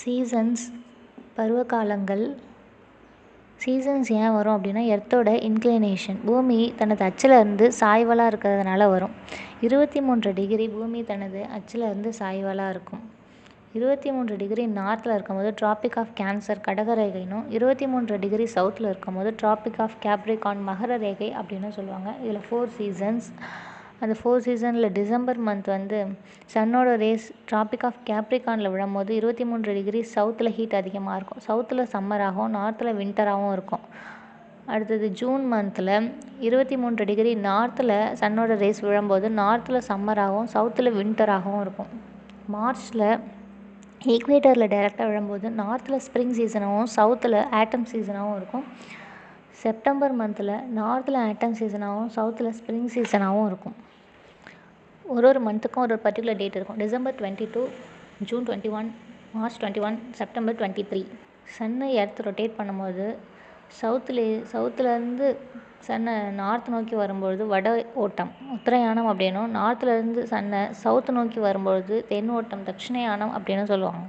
Seasons பருவகாலங்கள் seasons ஏன் வரும் அப்படின்னா எர்த்தோட இன்க்ளினேஷன் பூமி தனது அச்சில் இருந்து சாய்வலாக இருக்கிறதுனால வரும். 23 டிகிரி பூமி தனது அச்சில் இருந்து சாய்வலாக இருக்கும். 23 டிகிரி நார்த்தில் இருக்கும்போது டிராபிக் ஆஃப் கேன்சர் கடக ரேகைனும், 23 டிகிரி சவுத்தில் இருக்கும்போது டிராபிக் ஆஃப் கேப்ரிகான் மகர ரேகை அப்படின்னு சொல்லுவாங்க. இதில் 4 சீசன்ஸ். அந்த 4 சீசனில் டிசம்பர் மந்த் வந்து சன்னோட ரேஸ் டிராபிக் ஆஃப் கேப்ரிகானில் விழும்போது 23 டிகிரி சவுத்தில் ஹீட் அதிகமாக இருக்கும். சவுத்தில் சம்மராகவும் நார்த்தில் வின்டராகவும் இருக்கும். அடுத்தது ஜூன் மந்தில் 23 டிகிரி நார்த்தில் சன்னோட ரேஸ் விழும்போது நார்த்தில் சம்மராகவும் சவுத்தில் வின்டராகவும் இருக்கும். மார்ச்சில் ஈக்வேட்டரில் டைரெக்டாக விழும்போது நார்த்தில் ஸ்ப்ரிங் சீசனாகவும் சவுத்தில் ஆட்டம் சீசனாகவும் இருக்கும். செப்டம்பர் மந்தில் நார்த்தில் ஆட்டம் சீசனாகவும் சவுத்தில் ஸ்ப்ரிங் சீசனாகவும் இருக்கும். ஒரு மந்த்துக்கும் ஒரு பர்டிகுலர் டேட் இருக்கும். December 22, June 21, March 21, September 23. சன்னை எர்த் ரொட்டேட் பண்ணும்போது சவுத்துலேருந்து சன்னை நார்த் நோக்கி வரும்பொழுது வட ஓட்டம் உத்தரயானம் அப்படின்னும், நார்த்துலேருந்து சன்னை சவுத்து நோக்கி வரும்பொழுது தென் ஓட்டம் தட்சிணயானம் அப்படின்னு சொல்லுவாங்க.